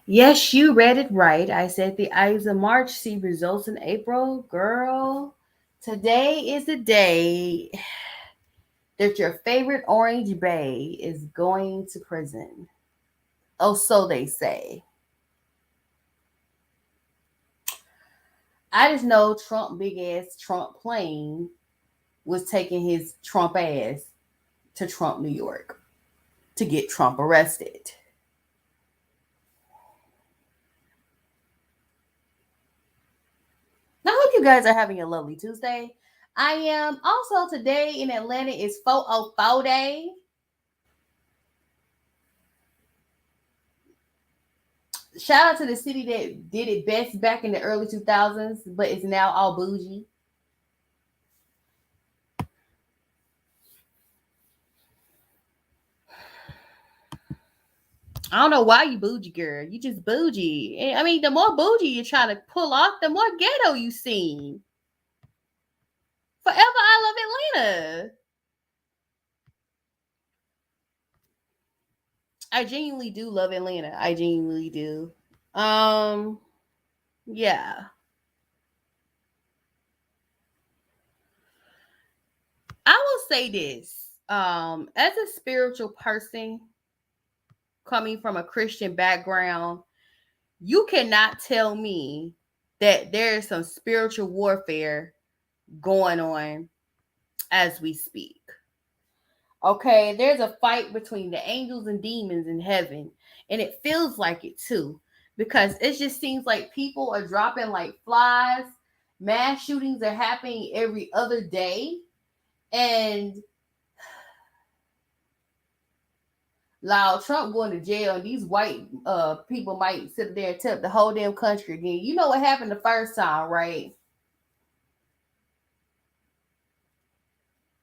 Yes, you read it right. I said the Ides of March see results in April. Girl, today is the day that your favorite orange bay is going to prison. Oh, so they say. I just know Trump, big ass Trump plane, was taking his Trump ass to Trump, New York to get Trump arrested. I hope you guys are having a lovely Tuesday. I am also today in Atlanta is 404 day. Shout out to the city that did it best back in the early 2000s, but it's now all bougie. I don't know why you bougie, girl. You just bougie. I mean, the more bougie you try to pull off, the more ghetto you seem. Forever, I love Atlanta. I genuinely do love Atlanta. I genuinely do. Um, yeah. I will say this. As a spiritual person coming from a Christian background, you cannot tell me that there is some spiritual warfare going on as we speak. Okay, there's a fight between the angels and demons in heaven, and it feels like it too, because it just seems like people are dropping like flies. Mass shootings are happening every other day, and Lyle Trump going to jail, and these white people might sit there and tell the whole damn country again. You know what happened the first time, right?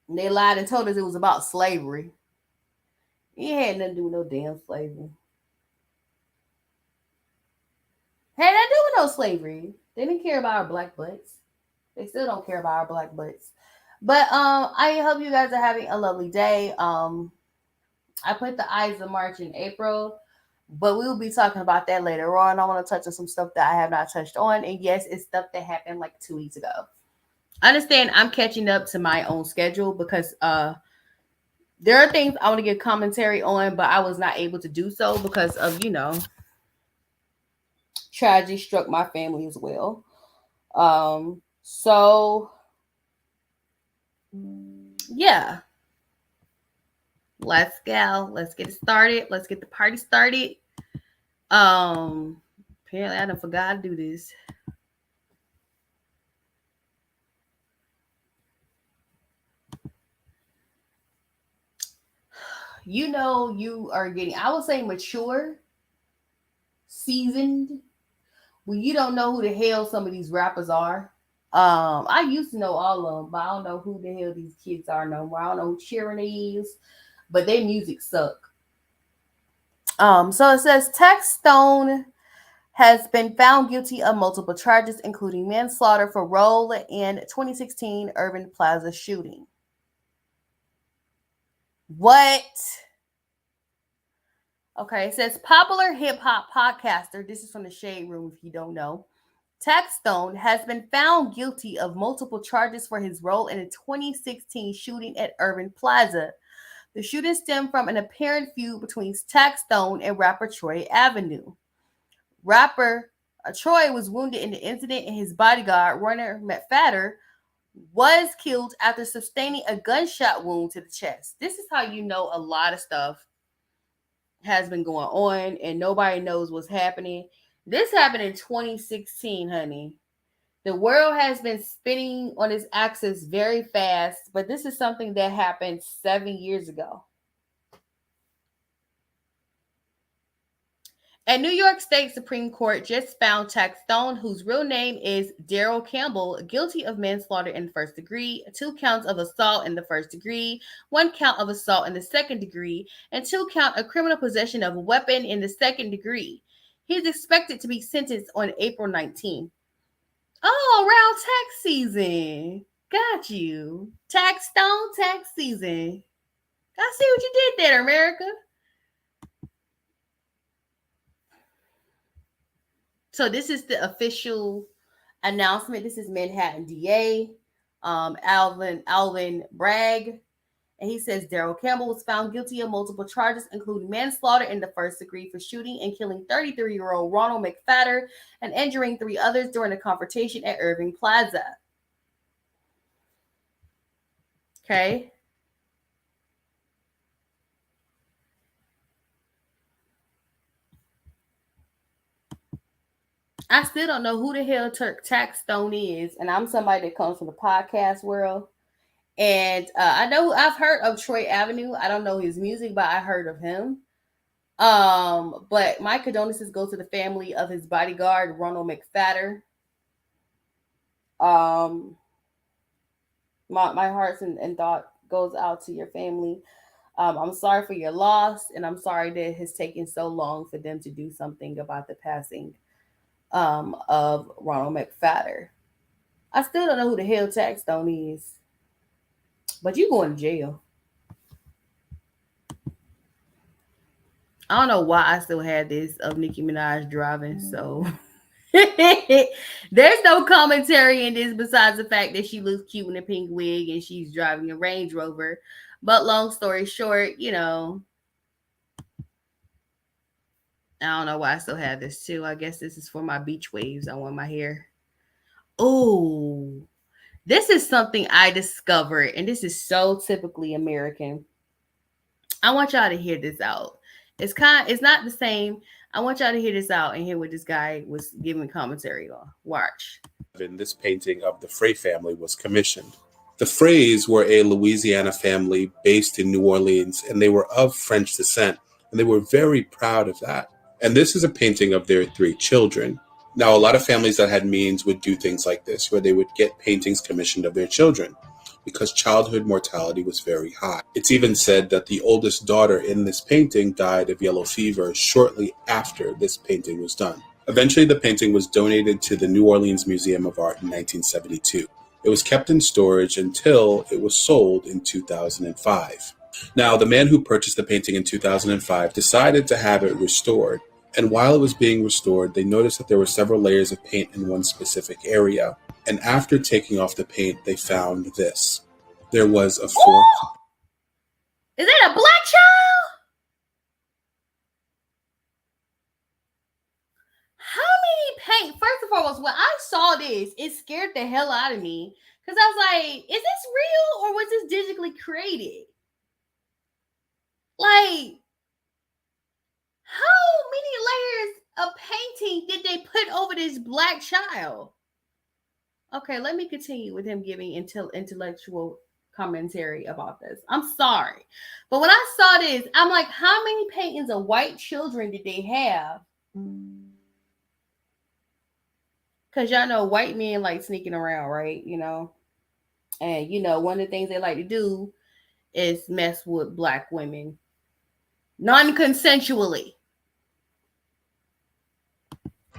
And they lied and told us it was about slavery. It had nothing to do with no damn slavery. Had nothing to do with no slavery. They didn't care about our black butts. They still don't care about our black butts. But I hope you guys are having a lovely day. I put the Ides of March in April, but we will be talking about that later on. I want to touch on some stuff that I have not touched on, and yes, it's stuff that happened like 2 weeks ago. Understand, I'm catching up to my own schedule because there are things I want to give commentary on, but I was not able to do so because of tragedy struck my family as well. So yeah, let's go. Let's get it started. Let's get the party started. Um, Apparently I done forgot to do this. You know, you are getting, I would say, mature, seasoned, when you don't know who the hell some of these rappers are. I used to know all of them, but I don't know who the hell these kids are no more. I don't know who Cheering is, but their music suck. So it says Tex Stone has been found guilty of multiple charges, including manslaughter for role in 2016 Urban Plaza shooting. What? Okay, it says popular hip hop podcaster. This is from the Shade Room, if you don't know. Tex Stone has been found guilty of multiple charges for his role in a 2016 shooting at Urban Plaza. The shooting stemmed from an apparent feud between Tex Stone and rapper Troy Avenue. Rapper Troy was wounded in the incident, and his bodyguard, Runner McFadder, was killed after sustaining a gunshot wound to the chest. This is how you know a lot of stuff has been going on and nobody knows what's happening. This happened in 2016, honey. The world has been spinning on its axis very fast, but this is something that happened 7 years ago. A New York State Supreme Court just found Tex Stone, whose real name is Daryl Campbell, guilty of manslaughter in the first degree, 2 counts of assault in the first degree, 1 count of assault in the second degree, and 2 count of criminal possession of a weapon in the second degree. He is expected to be sentenced on April 19th. Oh, around tax season. Got you. Tax Stone, tax season. I see what you did there, America. So this is the official announcement. This is Manhattan DA, Alvin Bragg. And he says Daryl Campbell was found guilty of multiple charges, including manslaughter in the first degree for shooting and killing 33-year-old Ronald McFadder and injuring 3 others during a confrontation at Irving Plaza. Okay. I still don't know who the hell Turk Taxstone is, and I'm somebody that comes from the podcast world. And I know I've heard of Troy Avenue. I don't know his music, but I heard of him. But my condolences go to the family of his bodyguard, Ronald McFadder. My heart and thought goes out to your family. I'm sorry for your loss, and I'm sorry that it has taken so long for them to do something about the passing of Ronald McFadder. I still don't know who the hell Taxstone is, but you going to jail. I don't know why I still had this of Nicki Minaj driving, so there's no commentary in this besides the fact that she looks cute in a pink wig and she's driving a Range Rover. But long story short, I don't know why I still have this too. I guess this is for my beach waves. I want my hair. Oh, this is something I discovered, and this is so typically American. I want y'all to hear this out. It's not the same. I want y'all to hear this out and hear what this guy was giving commentary on. Watch. This painting of the Frey family was commissioned. The Freys were a Louisiana family based in New Orleans, and they were of French descent, and they were very proud of that. And this is a painting of their 3 children. Now, a lot of families that had means would do things like this, where they would get paintings commissioned of their children, because childhood mortality was very high. It's even said that the oldest daughter in this painting died of yellow fever shortly after this painting was done. Eventually, the painting was donated to the New Orleans Museum of Art in 1972. It was kept in storage until it was sold in 2005. Now, the man who purchased the painting in 2005 decided to have it restored. And while it was being restored, they noticed that there were several layers of paint in one specific area. And after taking off the paint, they found this. There was a fork. Is that a black child? How many paint? First and foremost, when I saw this, it scared the hell out of me. Because I was like, is this real or was this digitally created? Like, how many layers of painting did they put over this black child? Okay, let me continue with him giving intellectual commentary about this. I'm sorry. But when I saw this, I'm like, how many paintings of white children did they have? Because y'all know white men like sneaking around, right? And, one of the things they like to do is mess with black women non-consensually.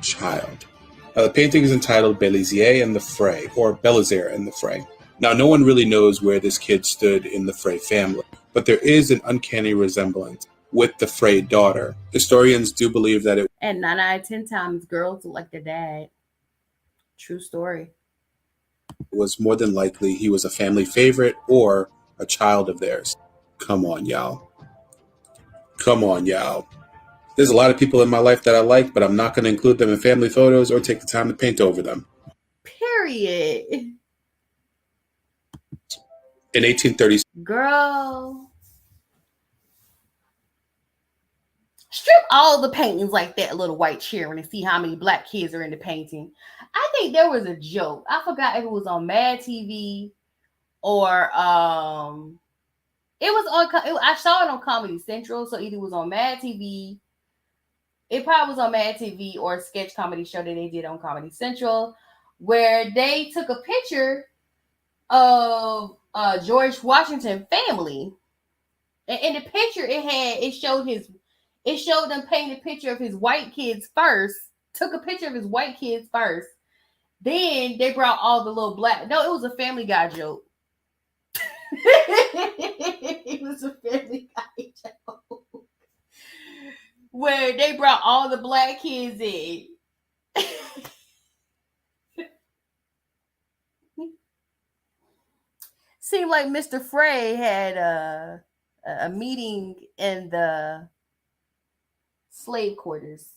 Child. The painting is entitled Belizier and the Frey, or Belizaire and the Frey. Now, no one really knows where this kid stood in the Frey family, but there is an uncanny resemblance with the Frey daughter. Historians do believe that it... And 9 out of 10 times, girls look like their dad. True story. Was more than likely he was a family favorite or a child of theirs. Come on, y'all. Come on, y'all. There's a lot of people in my life that I like, but I'm not going to include them in family photos or take the time to paint over them. Period. In 1830s, girl, strip all the paintings like that little white children and see how many black kids are in the painting. I think there was a joke. I forgot if it was on Mad TV or it was on. I saw it on Comedy Central, so either it was on Mad TV. It probably was on Mad TV or a sketch comedy show that they did on Comedy Central, where they took a picture of George Washington family, and in the picture it showed them painting a picture of his white kids first. Took a picture of his white kids first. Then they brought all the little black. No, it was a Family Guy joke. It was a Family Guy joke where they brought all the black kids in. seemed like Mr. Frey had a meeting in the slave quarters.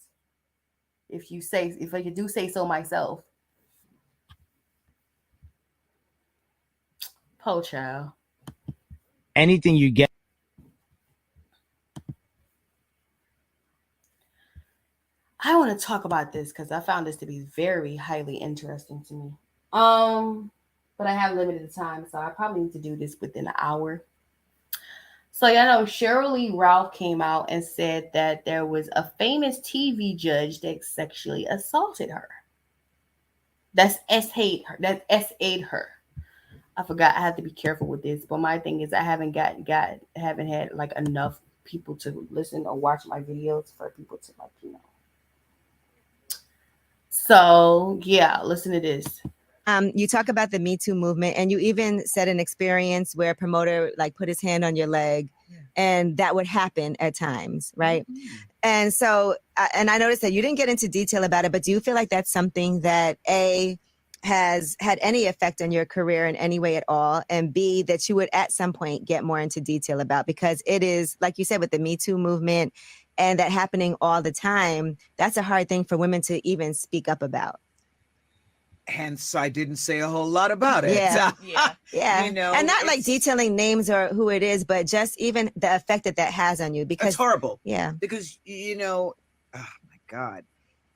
If I could do say so myself. Po child. Anything you get. I want to talk about this because I found this to be very highly interesting to me. But I have limited time, so I probably need to do this within an hour. So y'all know Cheryl Lee Ralph came out and said that there was a famous TV judge that sexually assaulted her. That's S-ate her. That's S-ate her. I forgot I have to be careful with this, but my thing is I haven't had like enough people to listen or watch my videos for people to like. So yeah, listen to this. You talk about the Me Too movement, and you even said an experience where a promoter like put his hand on your leg, and that would happen at times, right? Mm-hmm. And so, and I noticed that you didn't get into detail about it, but do you feel like that's something that has had any effect on your career in any way at all, and B, that you would at some point get more into detail about, because it is, like you said, with the Me Too movement and that happening all the time, that's a hard thing for women to even speak up about. Hence, I didn't say a whole lot about it. Yeah. Yeah. You know, and not like detailing names or who it is, but just even the effect that has on you. Because it's horrible. Yeah. Because, oh my God,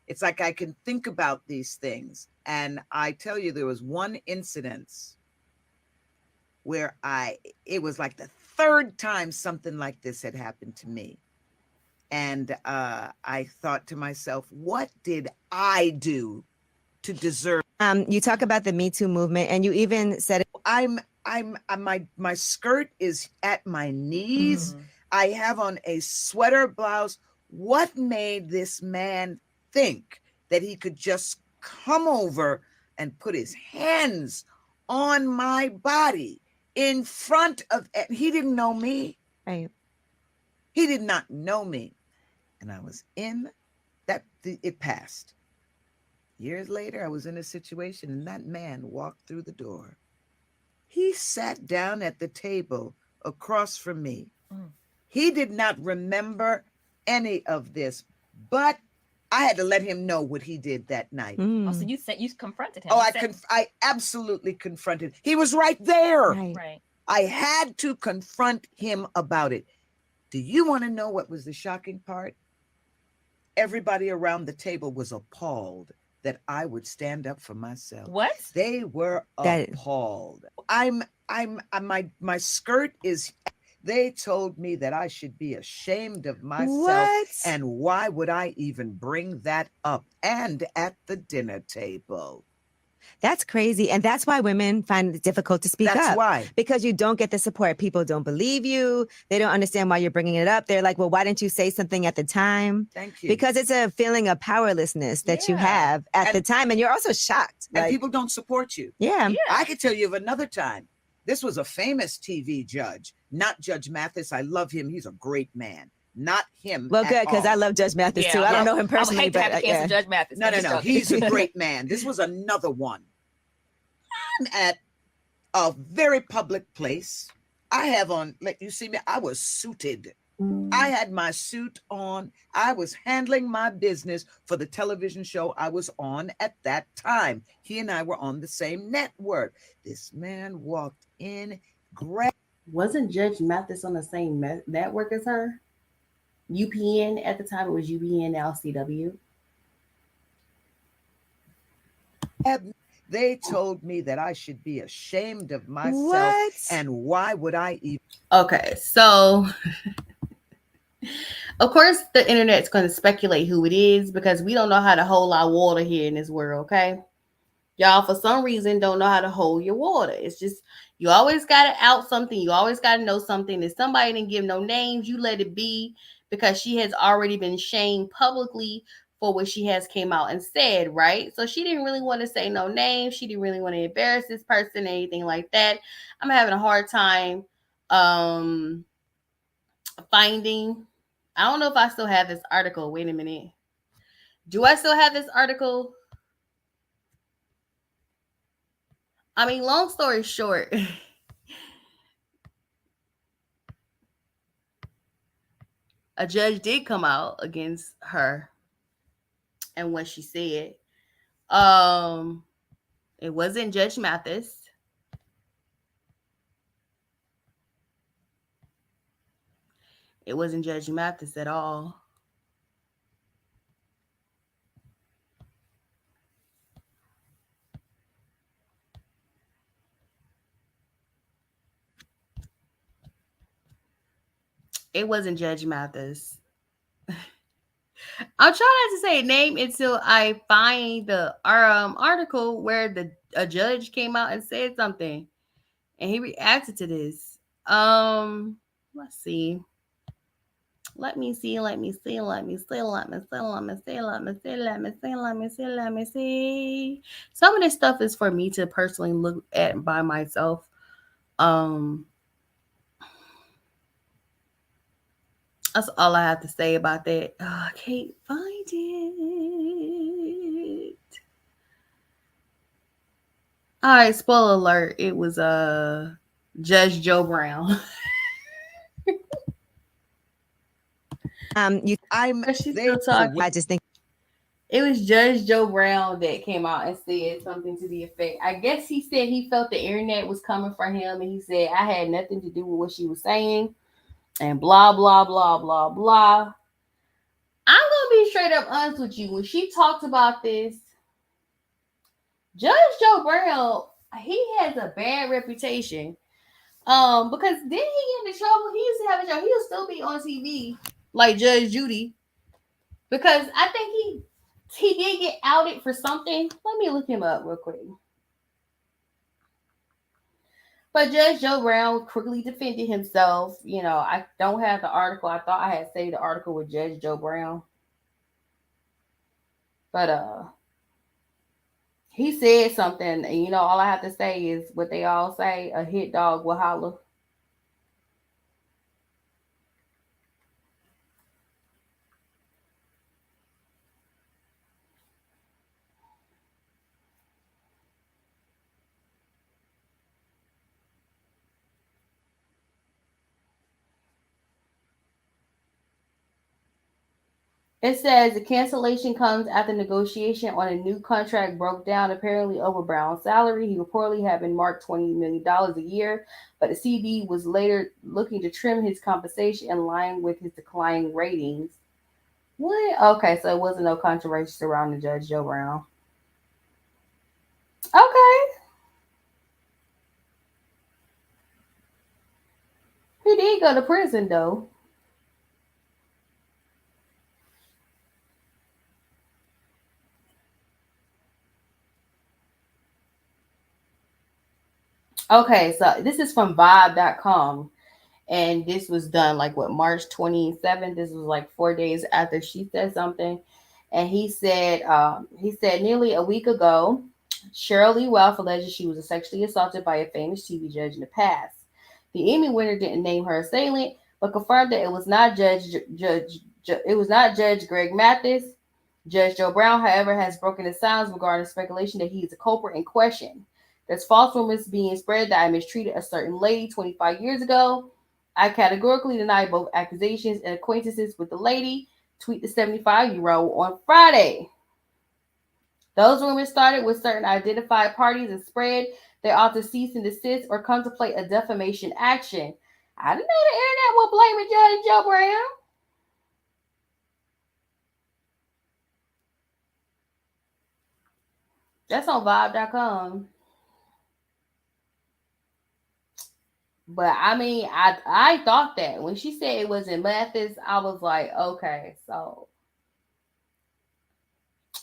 it's like I can think about these things. And I tell you, there was one incident where it was like the third time something like this had happened to me. And I thought to myself, what did I do to deserve? You talk about the Me Too movement, and you even said, my skirt is at my knees. Mm-hmm. I have on a sweater blouse. What made this man think that he could just come over and put his hands on my body in front of? He didn't know me. Right. He did not know me, and I was in that. It passed. Years later, I was in a situation, and that man walked through the door. He sat down at the table across from me. Mm. He did not remember any of this, but I had to let him know what he did that night. Mm. Oh, so you confronted him. Oh, I absolutely confronted. He was right there. Right. I had to confront him about it. Do you want to know what was the shocking part? Everybody around the table was appalled that I would stand up for myself. What? They were appalled. My skirt is. They told me that I should be ashamed of myself. What? And why would I even bring that up? And at the dinner table. That's crazy. And that's why women find it difficult to speak up. That's why. Because you don't get the support. People don't believe you. They don't understand why you're bringing it up. They're like, well, why didn't you say something at the time? Thank you. Because it's a feeling of powerlessness that you have at the time. And you're also shocked. And people don't support you. Yeah. I could tell you of another time. This was a famous TV judge, not Judge Mathis. I love him. He's a great man. Not him. Well, good, because I love Judge Mathis too. I don't know him personally, but Judge Mathis. No. He's a great man. This was another one. I'm at a very public place. I have on, like you see me, I was suited. I had my suit on. I was handling my business for the television show I was on at that time. He and I were on the same network. This man walked in, Wasn't Judge Mathis on the same network as her? UPN at the time, it was UPN, now CW. They told me that I should be ashamed of myself. What? And why would I even? Okay, so of course the internet's going to speculate who it is because we don't know how to hold our water here in this world, okay? Y'all, for some reason, don't know how to hold your water. It's just, you always got to out something. You always got to know something. If somebody didn't give no names, you let it be because she has already been shamed publicly for what she has came out and said, right? So she didn't really want to say no names. She didn't really want to embarrass this person, anything like that. I'm having a hard time finding. I don't know if I still have this article. Wait a minute. Do I still have this article? I mean, long story short, a judge did come out against her and what she said. Um, it wasn't Judge Mathis. It wasn't Judge Mathis at all. It wasn't Judge Mathis. I'm trying not to say name until I find the article where the a judge came out and said something, and he reacted to this. Let's see. Let me see. Let me see. Let me see. Let me see. Let me see. Let me see. Let me see. Let me see. Let me see. Some of this stuff is for me to personally look at by myself. Um, that's all I have to say about that. Oh, I can't find it. All right, spoiler alert. It was Judge Joe Brown. You I'm But she's there still to talking. wait. I just think It was Judge Joe Brown that came out and said something to the effect. I guess he said he felt the internet was coming for him, and he said I had nothing to do with what she was saying, and blah blah blah blah blah. I'm gonna be straight up honest with you. When she talked about this, Judge Joe Brown, he has a bad reputation. Because then he get into trouble. He used to have a job. He'll still be on TV like Judge Judy because I think he did get outed for something. Let me look him up real quick. But Judge Joe Brown quickly defended himself. You know, I don't have the article. I thought I had saved the article with Judge Joe Brown, but he said something. And you know, all I have to say is what they all say: a hit dog will holler. It says the cancellation comes after negotiation on a new contract broke down, apparently over Brown's salary. He reportedly had been marked $20 million a year, but the CD was later looking to trim his compensation in line with his declining ratings. What? Okay, so it wasn't no controversy surrounding Judge Joe Brown. Okay, he did go to prison though. Okay, so this is from Vibe.com. And this was done like what March 27th. This was like 4 days after she said something. And he said nearly a week ago, Cheryl Lee Ralph alleges she was sexually assaulted by a famous TV judge in the past. The Emmy winner didn't name her assailant, but confirmed that it was not Judge Greg Mathis. Judge Joe Brown, however, has broken the silence regarding speculation that he is the culprit in question. There's false rumors being spread that I mistreated a certain lady 25 years ago. I categorically deny both accusations and acquaintances with the lady. Tweet the 75-year-old on Friday. Those rumors started with certain identified parties and spread. They ought to cease and desist or contemplate a defamation action. I didn't know the internet will blame Judge Joe Brown. That's on Vibe.com. But I mean, I thought that when she said it was in Mathis, I was like, okay, so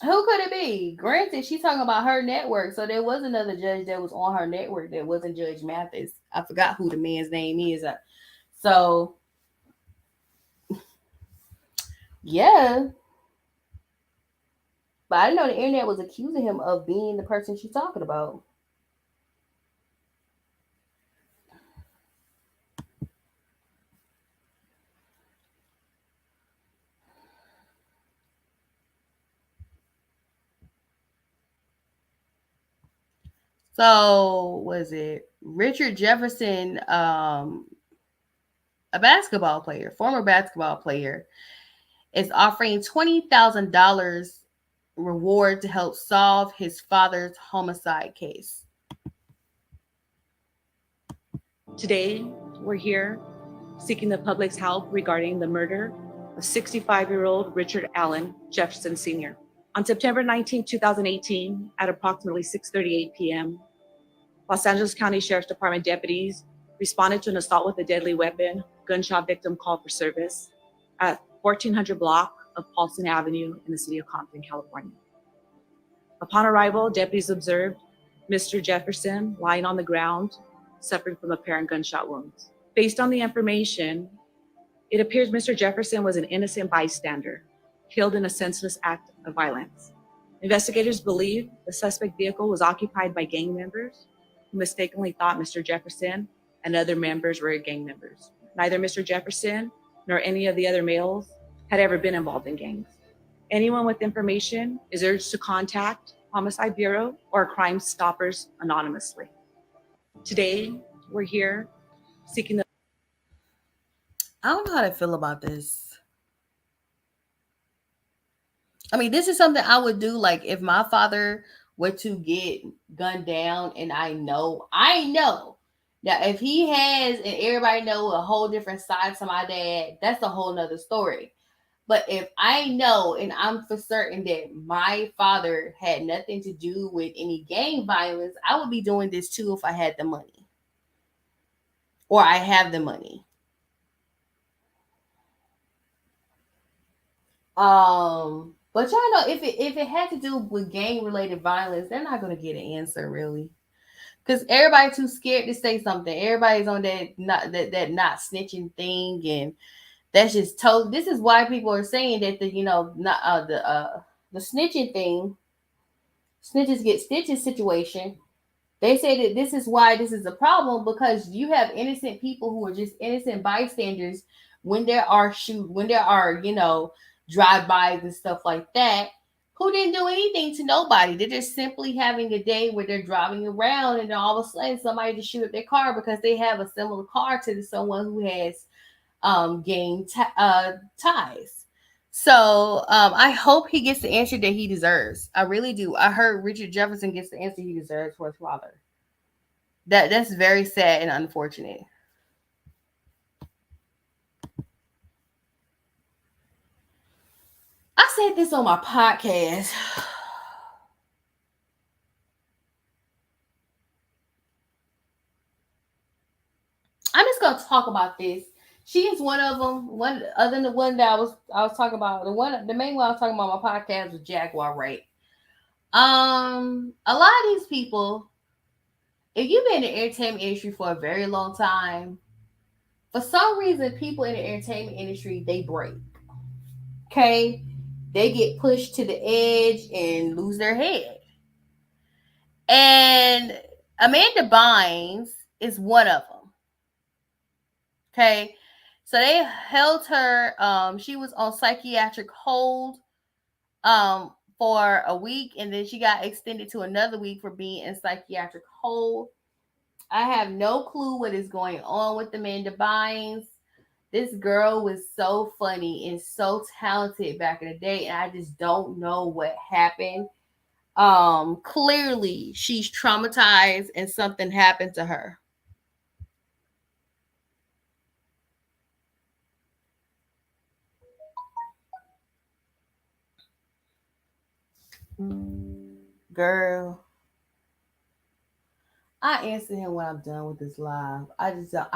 who could it be? Granted, she's talking about her network, so there was another judge that was on her network that wasn't Judge Mathis. I forgot who the man's name is. So yeah, but I didn't know the internet was accusing him of being the person she's talking about. So was it Richard Jefferson? A basketball player, former basketball player, is offering $20,000 reward to help solve his father's homicide case. Today, we're here seeking the public's help regarding the murder of 65-year-old Richard Allen Jefferson Sr. On September 19, 2018, at approximately 6:38 p.m., Los Angeles County Sheriff's Department deputies responded to an assault with a deadly weapon gunshot victim call for service at 1400 block of Paulson Avenue in the city of Compton, California. Upon arrival, deputies observed Mr. Jefferson lying on the ground, suffering from apparent gunshot wounds. Based on the information, it appears Mr. Jefferson was an innocent bystander, killed in a senseless act of violence. Investigators believe the suspect vehicle was occupied by gang members who mistakenly thought Mr. Jefferson and other members were gang members. Neither Mr. Jefferson nor any of the other males had ever been involved in gangs. Anyone with information is urged to contact Homicide Bureau or Crime Stoppers anonymously. Today, we're here seeking the... I don't know how to feel about this. I mean, this is something I would do. Like, if my father were to get gunned down, and I know that if he has, and everybody know a whole different side to my dad, that's a whole nother story. But if I know, and I'm for certain that my father had nothing to do with any gang violence, I would be doing this too if I had the money, or I have the money. But y'all know, if it had to do with gang related violence, they're not gonna get an answer really, because everybody too scared to say something. Everybody's on that not snitching thing, and that's just told. This is why people are saying that the not the snitching thing, snitches get stitches situation. They say that this is why this is a problem, because you have innocent people who are just innocent bystanders when there are drive-bys and stuff like that, who didn't do anything to nobody. They're just simply having a day where they're driving around, and then all of a sudden somebody just shoot up their car because they have a similar car to someone who has ties. So I hope he gets the answer that he deserves. I really do. I heard Richard Jefferson gets the answer he deserves for his father. That's very sad and unfortunate. I said this on my podcast. I'm just gonna talk about this. She is one of them. One other than the one that I was talking about. The main one I was talking about on my podcast was Jaguar Rape. A lot of these people, if you've been in the entertainment industry for a very long time, for some reason, people in the entertainment industry, they break. Okay, they get pushed to the edge and lose their head. And Amanda Bynes is one of them. Okay, so they held her. She was on psychiatric hold for a week, and then she got extended to another week for being in psychiatric hold. I have no clue what is going on with Amanda Bynes. This girl was so funny and so talented back in the day, and I just don't know what happened. Clearly she's traumatized and something happened to her. Girl, I answer him when I'm done with this live. I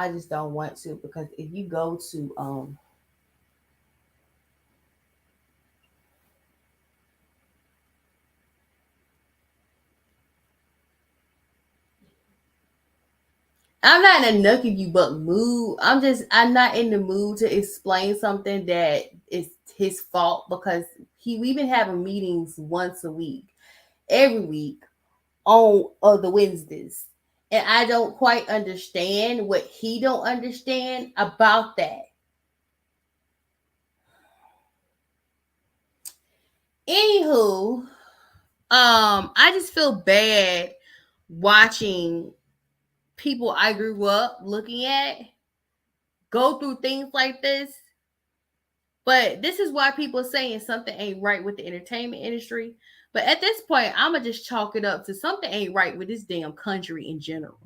just don't want to, because if you go to I'm not in a nuck if you buck mood. I'm not in the mood to explain something that is his fault, because we've been having meetings once a week, every week on the Wednesdays. And I don't quite understand what he don't understand about that. Anywho, I just feel bad watching people I grew up looking at go through things like this. But this is why people are saying something ain't right with the entertainment industry. But at this point, I'ma just chalk it up to something ain't right with this damn country in general.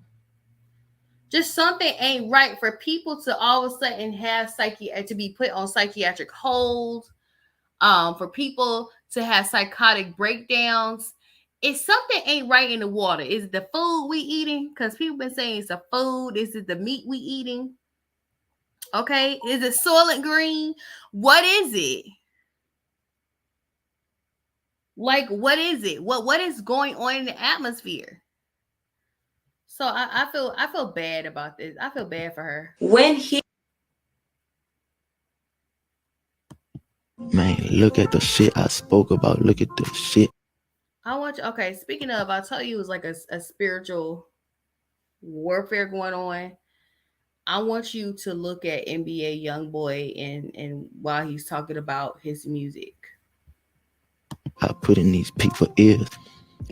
Just something ain't right for people to all of a sudden have to be put on psychiatric hold, for people to have psychotic breakdowns. If something ain't right in the water, is it the food we eating? Because people been saying it's the food. Is it the meat we eating? Okay, is it Soylent Green? What is it? Like, what is it? What is going on in the atmosphere? So I feel bad about this. I feel bad for her. Man, look at the shit I spoke about. Look at the shit. I want you. Okay, speaking of, I'll tell you, it was like a spiritual warfare going on. I want you to look at NBA YoungBoy and while he's talking about his music. I put in these people's ears.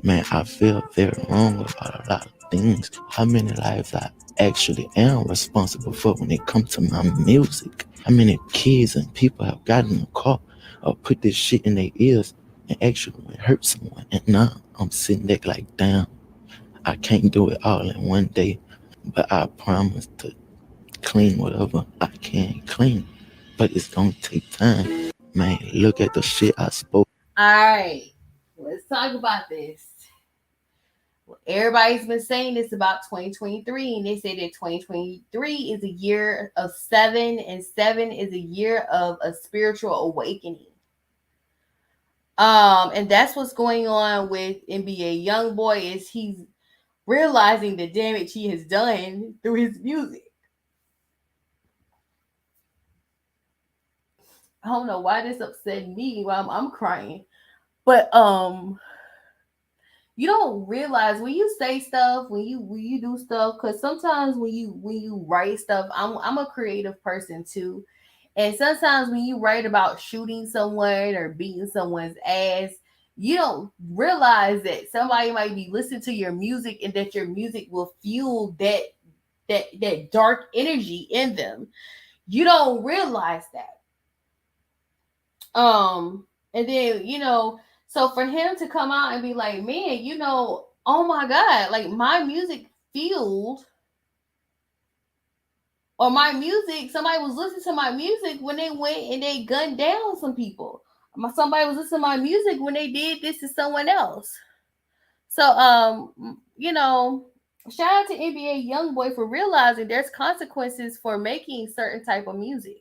Man, I feel very wrong about a lot of things. How many lives I actually am responsible for when it comes to my music? How many kids and people have gotten in the car or put this shit in their ears and actually hurt someone? And now I'm sitting there like, damn, I can't do it all in one day, but I promise to clean whatever I can clean. But it's gonna take time. Man, look at the shit I spoke. All right, let's talk about this. Everybody's been saying this about 2023, and they say that 2023 is a year of 7, and 7 is a year of a spiritual awakening. And that's what's going on with NBA YoungBoy, is he's realizing the damage he has done through his music. I don't know why this upset me while I'm crying, but you don't realize when you say stuff, when you do stuff, because sometimes when you write stuff, I'm a creative person too, and sometimes when you write about shooting someone or beating someone's ass, you don't realize that somebody might be listening to your music and that your music will fuel that dark energy in them. You don't realize that. And then, so for him to come out and be like, man, oh my God, like my music fueled, or my music, somebody was listening to my music when they went and they gunned down some people. Somebody was listening to my music when they did this to someone else. So, shout out to NBA YoungBoy for realizing there's consequences for making certain type of music.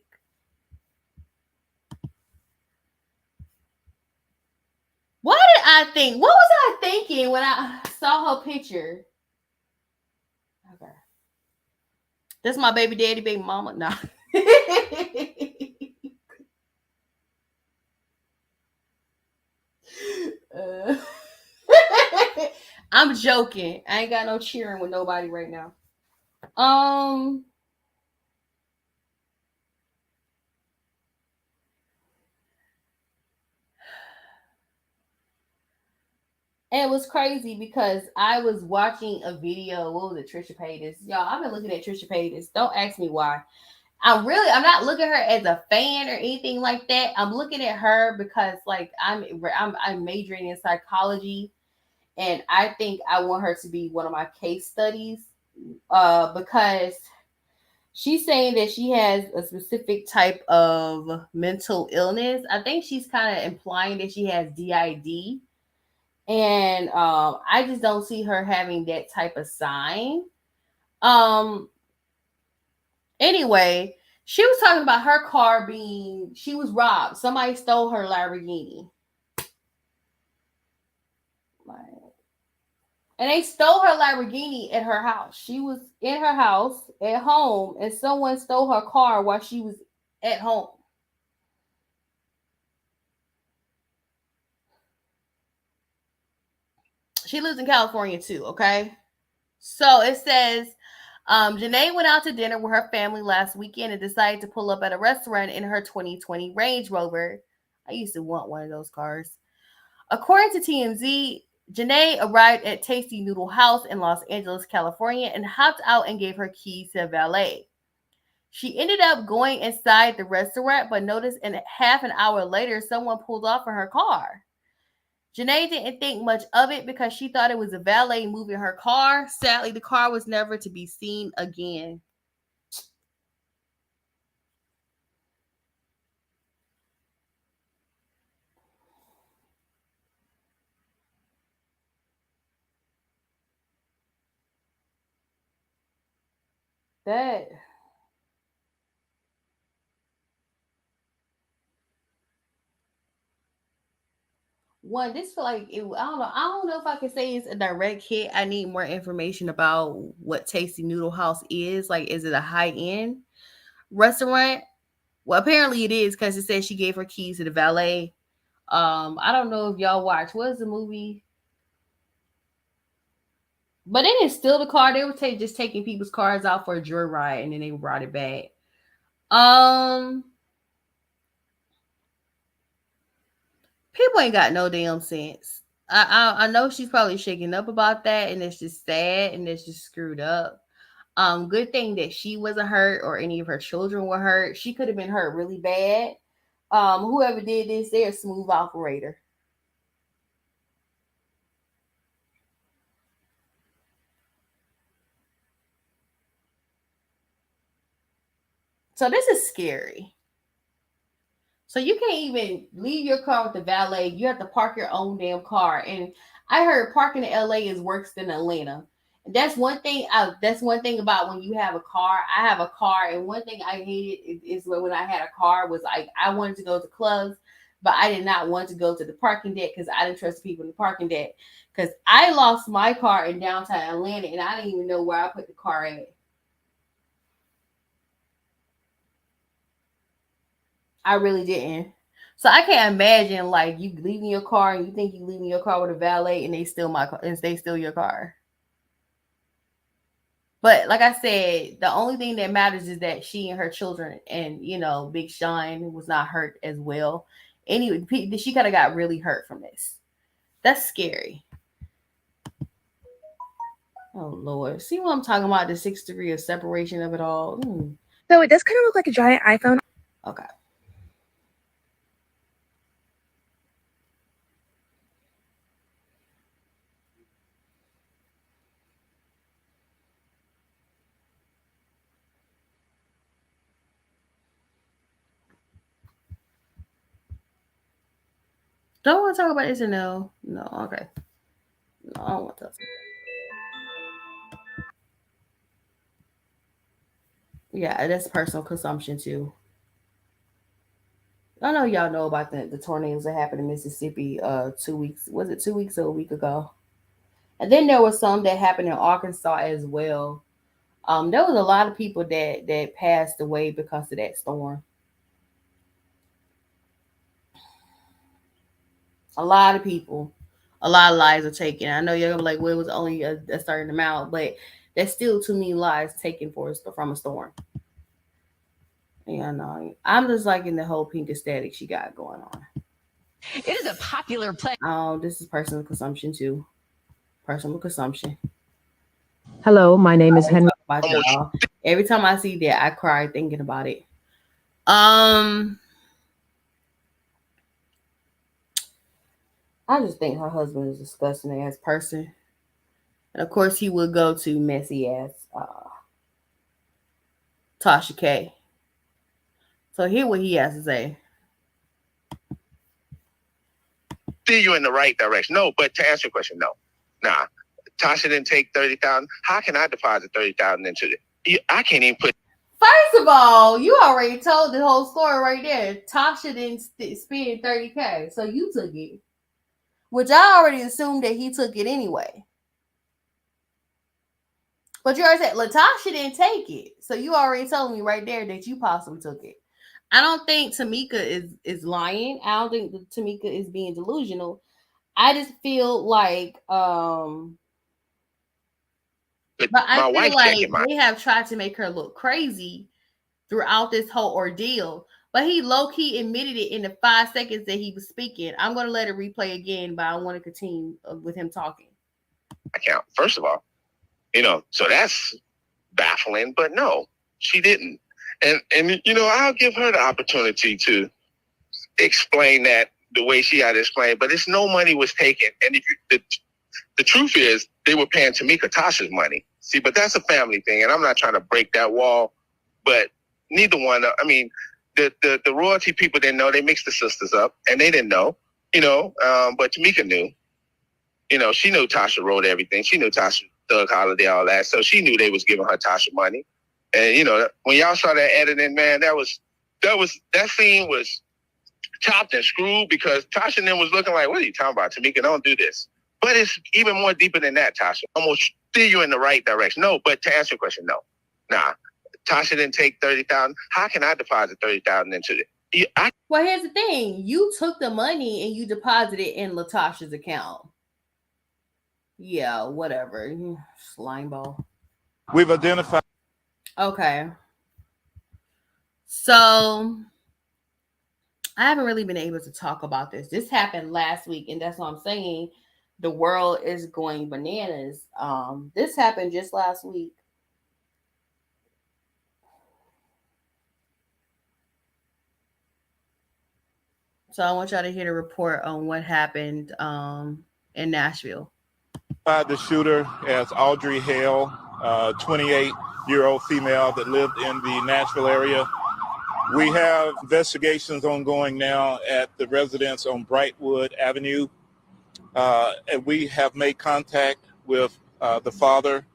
What did I think? What was I thinking when I saw her picture? Okay. That's my baby daddy, baby mama. No. uh, I'm joking. I ain't got no cheering with nobody right now. And it was crazy because I was watching a video. What was it? Trisha Paytas. Y'all, I've been looking at Trisha Paytas. Don't ask me why. I'm not looking at her as a fan or anything like that. I'm looking at her because like I'm majoring in psychology, and I think I want her to be one of my case studies. Because she's saying that she has a specific type of mental illness. I think she's kind of implying that she has DID. And I just don't see her having that type of sign. Anyway, she was talking about her car she was robbed. Somebody stole her Lamborghini. And they stole her Lamborghini at her house. She was in her house at home, and someone stole her car while she was at home. She lives in California too, okay? So it says, Janae went out to dinner with her family last weekend and decided to pull up at a restaurant in her 2020 Range Rover. I used to want one of those cars. According to TMZ, Janae arrived at Tasty Noodle House in Los Angeles, California, and hopped out and gave her keys to a valet. She ended up going inside the restaurant, but noticed half an hour later, someone pulled off in her car. Janae didn't think much of it because she thought it was a valet moving her car. Sadly, the car was never to be seen again. That one, this feel like it, I don't know. I don't know if I can say it's a direct hit. I need more information about what Tasty Noodle House is. Like, is it a high end restaurant? Well, apparently it is because it says she gave her keys to the valet. I don't know if y'all watch. What is the movie? But they didn't steal the car. They were just taking people's cars out for a joyride, and then they brought it back. Um, People ain't got no damn sense. I know she's probably shaking up about that, and it's just sad, and it's just screwed up. Good thing that she wasn't hurt or any of her children were hurt. She could have been hurt really bad. Whoever did this, they're a smooth operator. So this is scary. So you can't even leave your car with the valet. You have to park your own damn car. And I heard parking in LA is worse than Atlanta. And that's one thing. That's one thing about when you have a car. I have a car, and one thing I hated is when I had a car was like I wanted to go to clubs, but I did not want to go to the parking deck because I didn't trust the people in the parking deck. Because I lost my car in downtown Atlanta, and I didn't even know where I put the car at. I really didn't. So I can't imagine like you leaving your car and you think you leaving your car with a valet and they steal my car and they steal your car. But like I said, the only thing that matters is that she and her children and Big Shine was not hurt as well. Anyway, she could have got really hurt from this. That's scary. Oh Lord, see what I'm talking about? The 6th degree of separation of it all. So it does kind of look like a giant iPhone. Okay. Don't want to talk about this or no? No, okay. No, I don't want to talk. Yeah, that's personal consumption too. I know y'all know about the tornadoes that happened in Mississippi 2 weeks. Was it 2 weeks or a week ago? And then there was some that happened in Arkansas as well. There was a lot of people that passed away because of that storm. A lot of people, a lot of lives are taken. I know you're like, well, it was only a certain amount, but that's still too many lives taken from a storm. Yeah, no, I'm just liking the whole pink aesthetic she got going on. It is a popular place. Oh, this is personal consumption too. Personal consumption. Hello, my name is Henry. Every time I see that, I cry thinking about it. I just think her husband is a disgusting ass person. And of course, he would go to messy ass Tasha K. So hear what he has to say. Steer you in the right direction. No, but to answer your question, no. Nah. Tasha didn't take 30,000. How can I deposit 30,000 into it? I can't even put. First of all, you already told the whole story right there. Tasha didn't spend 30K, so you took it. Which I already assumed that he took it anyway. But you already said Latasha didn't take it. So you already told me right there that you possibly took it. I don't think Tamika is lying. I don't think that Tamika is being delusional. I just feel like but I feel like they have tried to make her look crazy throughout this whole ordeal. But he low-key admitted it in the 5 seconds that he was speaking. I'm going to let it replay again, but I want to continue with him talking. Account, first of all, so that's baffling. But no, she didn't. And I'll give her the opportunity to explain that the way she had to explain. But it's no money was taken, and if the truth is, they were paying Tamika Tasha's money. See, but that's a family thing, and I'm not trying to break that wall. But neither one. I mean, the royalty people didn't know. They mixed the sisters up, and they didn't know. But Tamika knew. She knew Tasha wrote everything. She knew Tasha, Doug Holiday, all that. So she knew they was giving her Tasha money. And when y'all saw that editing, man, that scene was chopped and screwed because Tasha and them was looking like, what are you talking about? Tamika, don't do this. But it's even more deeper than that, Tasha. I'm going to steer you in the right direction. No, but to answer your question, no. Nah, Tasha didn't take $30,000. How can I deposit $30,000 into it? Well, here's the thing. You took the money and you deposited it in Latasha's account. Yeah, whatever. Slime ball. We've identified. Okay. So I haven't really been able to talk about this. This happened last week, and that's what I'm saying. The world is going bananas. This happened just last week. So I want y'all to hear the report on what happened in Nashville. The shooter as Audrey Hale, 28-year-old female that lived in the Nashville area. We have investigations ongoing now at the residence on Brightwood Avenue. And we have made contact with the father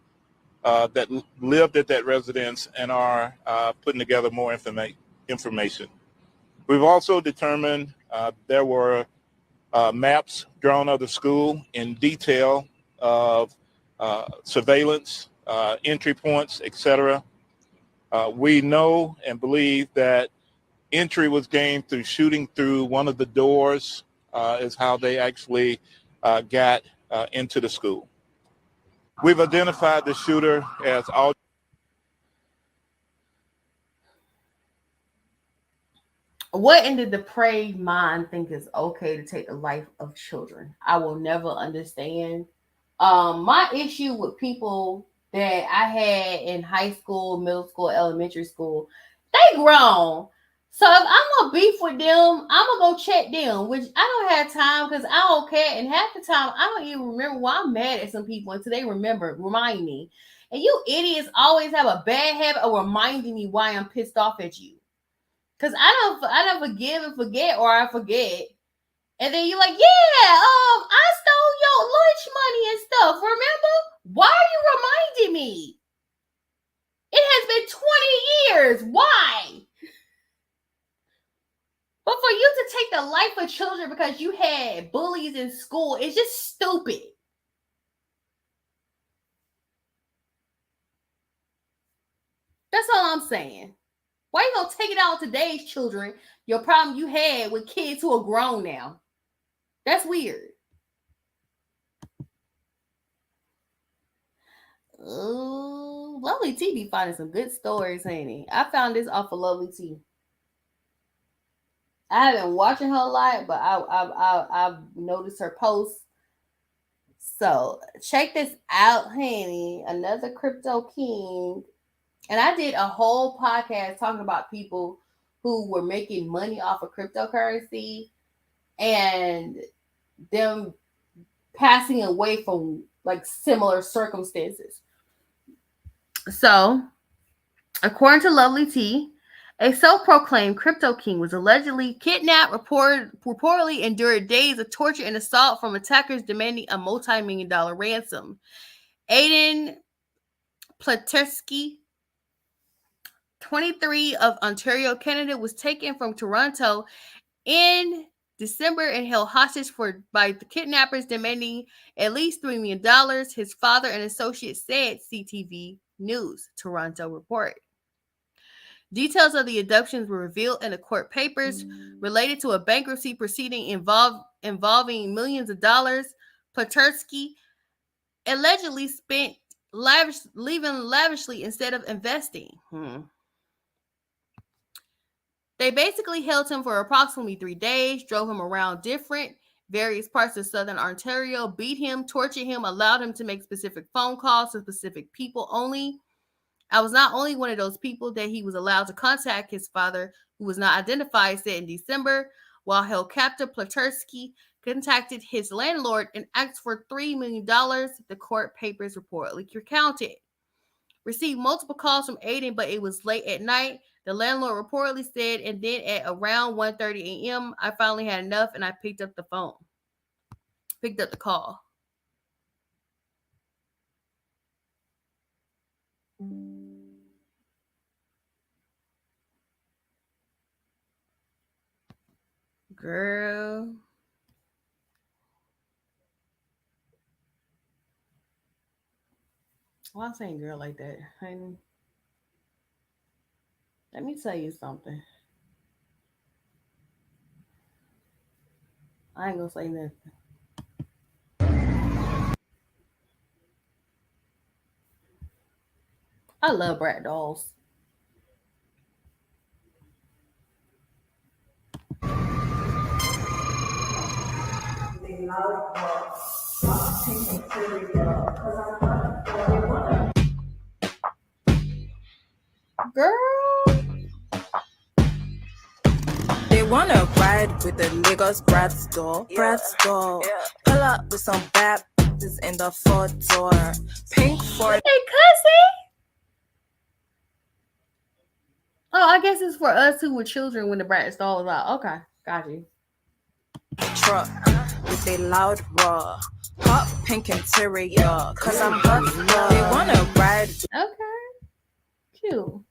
that lived at that residence and are putting together more information. We've also determined there were maps drawn of the school in detail of surveillance, entry points, etc. We know and believe that entry was gained through shooting through one of the doors is how they actually got into the school. We've identified the shooter as Audrey. What in the depraved mind think it's okay to take the life of children? I will never understand. My issue with people that I had in high school, middle school, elementary school, they grown. So if I'm gonna beef with them, I'm gonna go check them, which I don't have time because I don't care. And half the time, I don't even remember why I'm mad at some people until they remind me. And you idiots always have a bad habit of reminding me why I'm pissed off at you. Cause I don't forgive and forget, or I forget. And then you're like, yeah, I stole your lunch money and stuff. Remember? Why are you reminding me? It has been 20 years. Why? But for you to take the life of children because you had bullies in school is just stupid. That's all I'm saying. Why you gonna take it out on today's children? Your problem you had with kids who are grown now. That's weird. Oh, Lovely T be finding some good stories, ain't he? I found this off of Lovely T. I haven't been watching her a lot, but I've noticed her posts. So check this out, honey. Another crypto king. And I did a whole podcast talking about people who were making money off of cryptocurrency and them passing away from like similar circumstances. So, according to Lovely T, a self-proclaimed crypto king was allegedly kidnapped, reportedly endured days of torture and assault from attackers demanding a multi-million-dollar ransom. Aiden Platersky, 23 of Ontario, Canada, was taken from Toronto in December and held hostage by the kidnappers demanding at least $3 million. His father and associate said, CTV News Toronto report. Details of the abductions were revealed in the court papers related to a bankruptcy proceeding involving millions of dollars. Platersky allegedly spent living lavishly instead of investing. They basically held him for approximately 3 days, drove him around various parts of southern Ontario, beat him, tortured him, allowed him to make specific phone calls to specific people only. I was not only one of those people that he was allowed to contact his father, who was not identified, said in December, while held captive, Platursky contacted his landlord and asked for $3 million, the court papers reportedly recounted. Received multiple calls from Aiden, but it was late at night. The landlord reportedly said, and then at around 1:30 a.m., I finally had enough and I picked up the phone. Picked up the call. Girl. Why I'm saying girl like that, honey? Let me tell you something. I ain't gonna say nothing. I love brat dolls. Girl. They wanna ride with the Lagos Bratz doll. Bratz doll. Pull up with some bad bitches in the 4-door. Pink for Hey, cousin. Oh, I guess it's for us who were children when the Bratz doll was out. Okay, got you. truck with a loud roar. Hot pink interior, cause I'm hot. They wanna ride. Okay. Cute.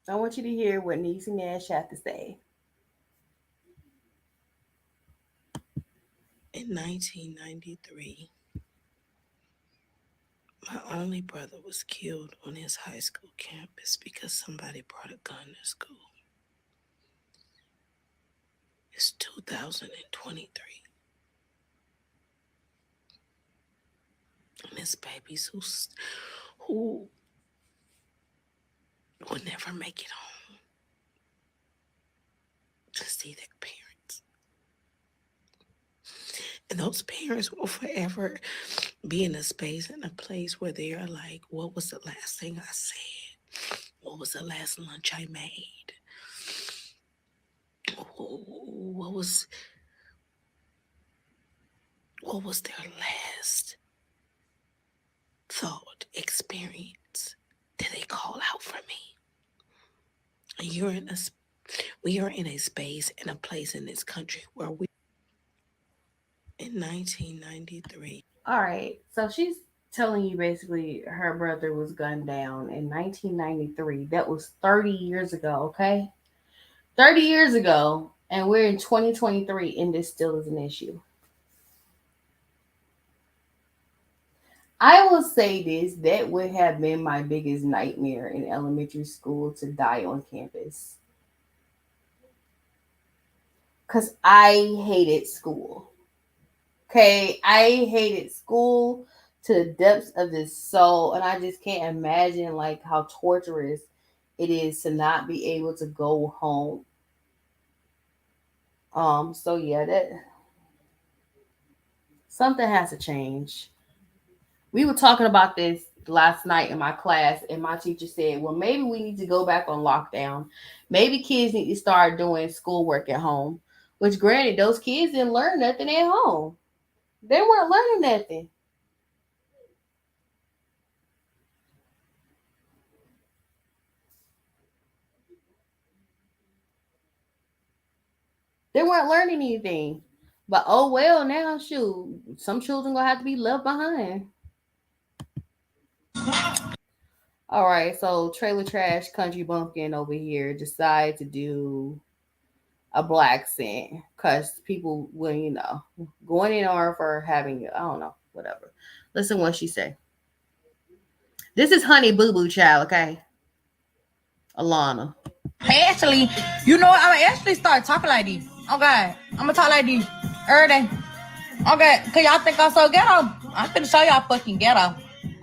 I want you to hear what Niecy Nash had to say. In 1993, my only brother was killed on his high school campus because somebody brought a gun to school. It's 2023. And there's babies who will never make it home to see their parents. And those parents will forever be in a space and a place where they are like, what was the last thing I said? What was the last lunch I made? What was their last thought, experience? Did they call out for me? We are in a space and a place in this country where we, in 1993. All right, so she's telling you basically her brother was gunned down in 1993. That was 30 years ago, okay? 30 years ago, and we're in 2023, and this still is an issue. I will say this, that would have been my biggest nightmare in elementary school, to die on campus. Because I hated school. Okay, I hated school to the depths of this soul, and I just can't imagine like how torturous it is to not be able to go home. So yeah, that something has to change. We were talking about this last night in my class, and my teacher said, well, maybe we need to go back on lockdown. Maybe kids need to start doing schoolwork at home. Which, granted, those kids didn't learn nothing at home. They weren't learning nothing. They weren't learning anything. But oh well, now shoot, some children gonna have to be left behind. All right, so Trailer Trash Country Bumpkin over here decide to do a black scent because people will, going in on her for having, I don't know, whatever. Listen what she say. This is Honey Boo Boo Child, okay? Alana. Hey, actually, you know what? I'm gonna actually start talking like this. Okay, I'm gonna talk like this every day. Okay, cause y'all think I'm so ghetto. I'm finna show y'all fucking ghetto.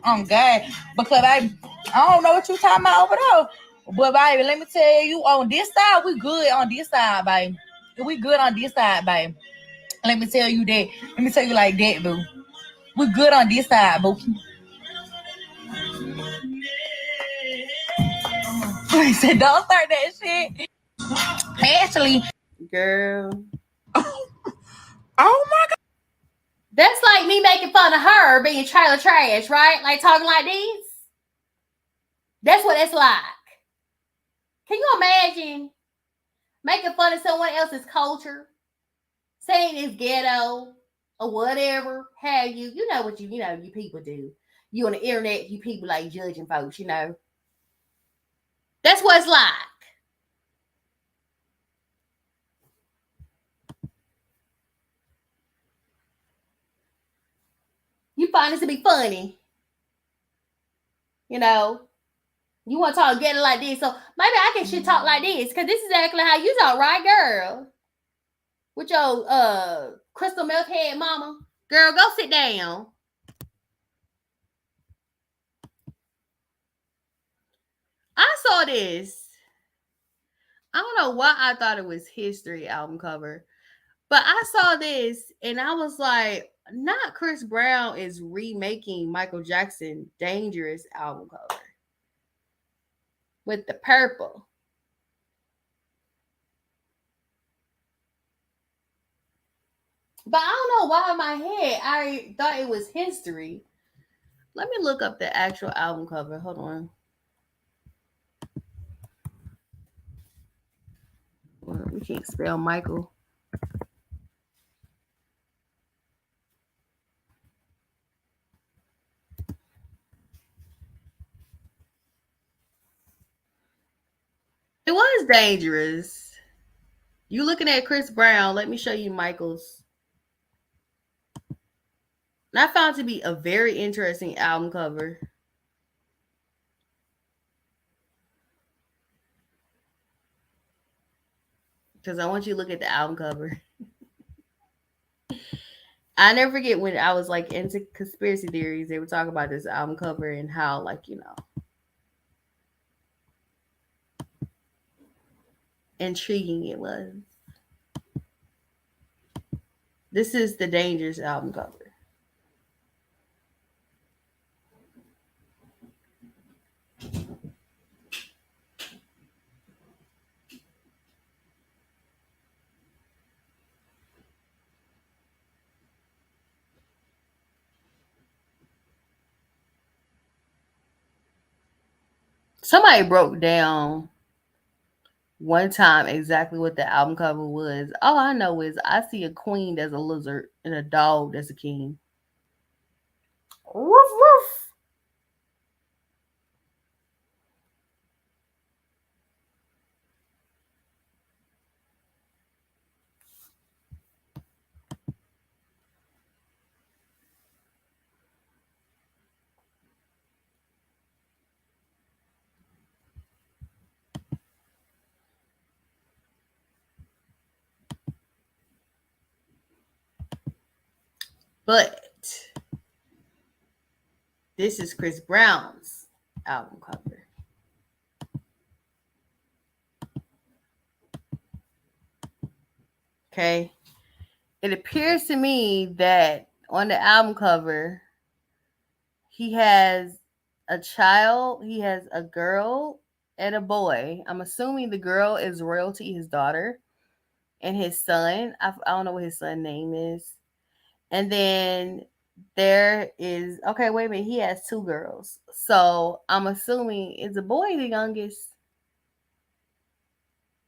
I'm God. Because I don't know what you talking about over there. But baby, let me tell you, on this side, we good on this side, baby. We good on this side, baby. Let me tell you that. Let me tell you like that, boo. We good on this side, boo. I said, don't start that shit. Actually, girl. Oh my God. That's like me making fun of her being trailer trash, right? Like talking like this. That's what it's like. Can you imagine making fun of someone else's culture? Saying it's ghetto or whatever, have you. You know what you people do. You on the internet, you people like judging folks, That's what it's like. You find this to be funny. You want to talk ghetto like this, so maybe I can shit talk like this, because this is exactly how you talk, right, girl? With your crystal milk head mama. Girl, go sit down. I saw this. I don't know why I thought it was History album cover, but I saw this and I was like, not Chris Brown is remaking Michael Jackson Dangerous album cover with the purple. But I don't know why in my head I thought it was History. Let me look up the actual album cover. Hold on. Well, we can't spell Michael. It was Dangerous. You looking at Chris Brown. Let me show you Michael's. And I found it to be a very interesting album cover. Because I want you to look at the album cover. I never forget when I was like into conspiracy theories, they would talk about this album cover and how, like, intriguing it was. This is the Dangerous album cover. Somebody broke down one time exactly what the album cover was. All I know is I see a queen that's a lizard and a dog that's a king. Woof woof. But this is Chris Brown's album cover. Okay. It appears to me that on the album cover, he has a child, he has a girl and a boy. I'm assuming the girl is royalty, his daughter, and his son. I don't know what his son's name is. And then there is, okay, wait a minute, he has two girls. So I'm assuming, is the boy the youngest?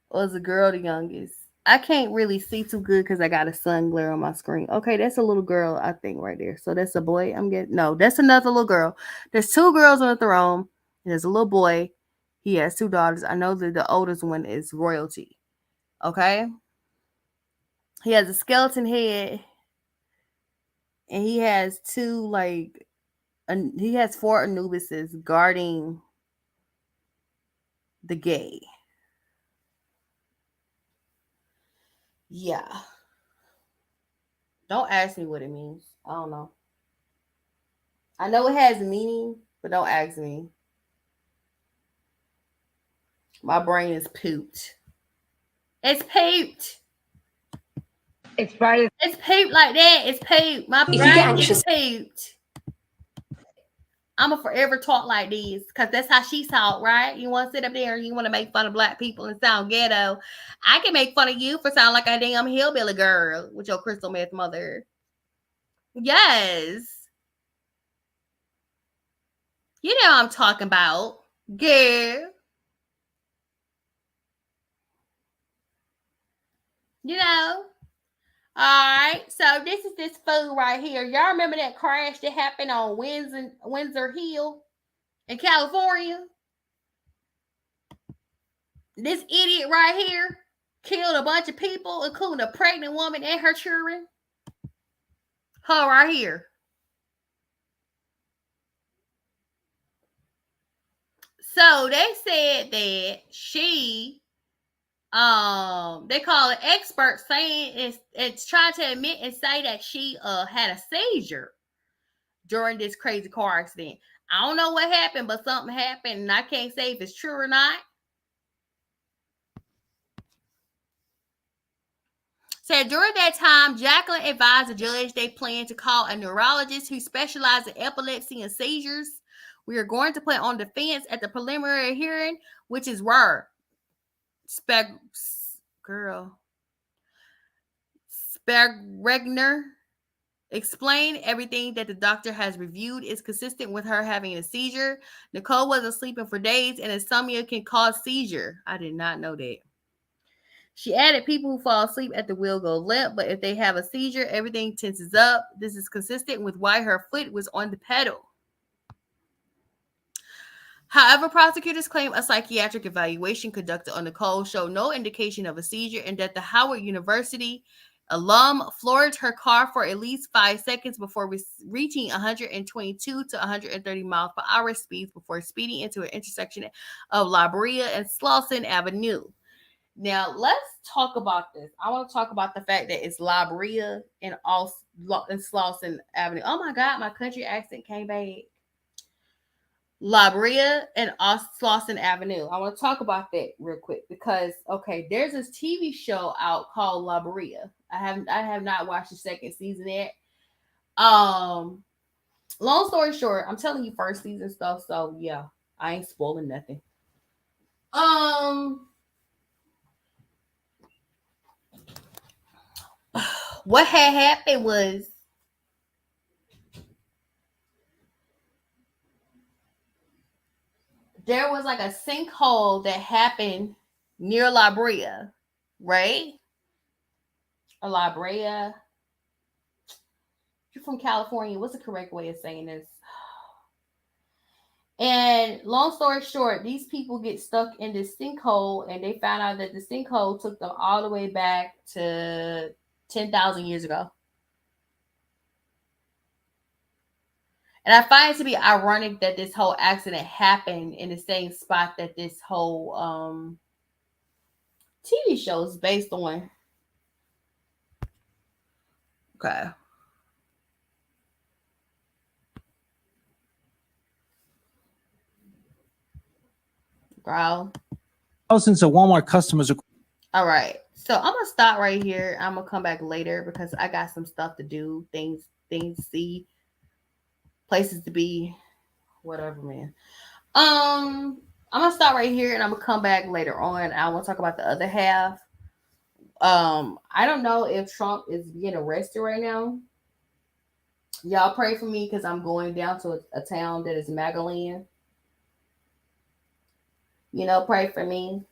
Or is the girl the youngest? I can't really see too good because I got a sun glare on my screen. Okay, that's a little girl, I think, right there. So that's a boy. I'm getting no, that's another little girl. There's two girls on the throne. There's a little boy. He has two daughters. I know that the oldest one is royalty. Okay. He has a skeleton head. And he has two he has four Anubises guarding the gate. Yeah. Don't ask me what it means. I don't know. I know it has meaning, but don't ask me. My brain is pooped. It's pooped. It's Friday. It's pooped like that. It's pooped. My If you brain get is anxious, pooped. I'ma forever talk like this because that's how she talk, right? You want to sit up there and you want to make fun of black people and sound ghetto. I can make fun of you for sounding like a damn hillbilly girl with your crystal meth mother. Yes. You know what I'm talking about. Girl. You know? Alright. So this is this fool right here. Y'all remember that crash that happened on Windsor Hill in California? This idiot right here killed a bunch of people, including a pregnant woman and her children. Her right here. So they said that she, they call it expert saying it's trying to admit and say that she had a seizure during this crazy car accident. I don't know what happened, but something happened, and I can't say if it's true or not. Said during that time, Jacqueline advised the judge they plan to call a neurologist who specializes in epilepsy and seizures. We are going to put on defense at the preliminary hearing, which is rare. Spegregner explained everything that the doctor has reviewed is consistent with her having a seizure. Nicole wasn't sleeping for days, and insomnia can cause seizure. I did not know that. She added people who fall asleep at the wheel go limp, but if they have a seizure, everything tenses up. This is consistent with why her foot was on the pedal. However, prosecutors claim a psychiatric evaluation conducted on Nicole showed no indication of a seizure and that the Howard University alum floored her car for at least 5 seconds before reaching 122 to 130 miles per hour speeds before speeding into an intersection of La Brea and Slauson Avenue. Now, let's talk about this. I want to talk about the fact that it's La Brea and Slauson Avenue. Oh my God, my country accent came back. La Brea and Slauson Avenue. I want to talk about that real quick because okay, there's this TV show out called La Brea. I have not watched the second season yet. Long story short, I'm telling you first season stuff, so yeah, I ain't spoiling nothing. What had happened was there was like a sinkhole that happened near La Brea, right? La Brea. You're from California. What's the correct way of saying this? And long story short, these people get stuck in this sinkhole, and they found out that the sinkhole took them all the way back to 10,000 years ago. And I find it to be ironic that this whole accident happened in the same spot that this whole TV show is based on. Okay. Girl. Thousands of Walmart customers. All right. So I'm gonna stop right here. I'm gonna come back later because I got some stuff to do, things to see, places to be, whatever, man. I'm gonna stop right here and I'm gonna come back later on. I want to talk about the other half. I don't know if Trump is being arrested right now. Y'all pray for me because I'm going down to a town that is Magalan. You know, pray for me.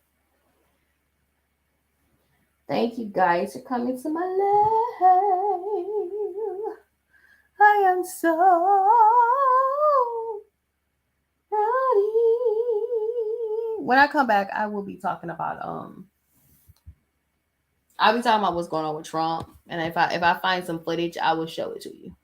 Thank you guys for coming to my life. I am so ready. When I come back, I will be talking about I'll be talking about what's going on with Trump, and if I find some footage, I will show it to you.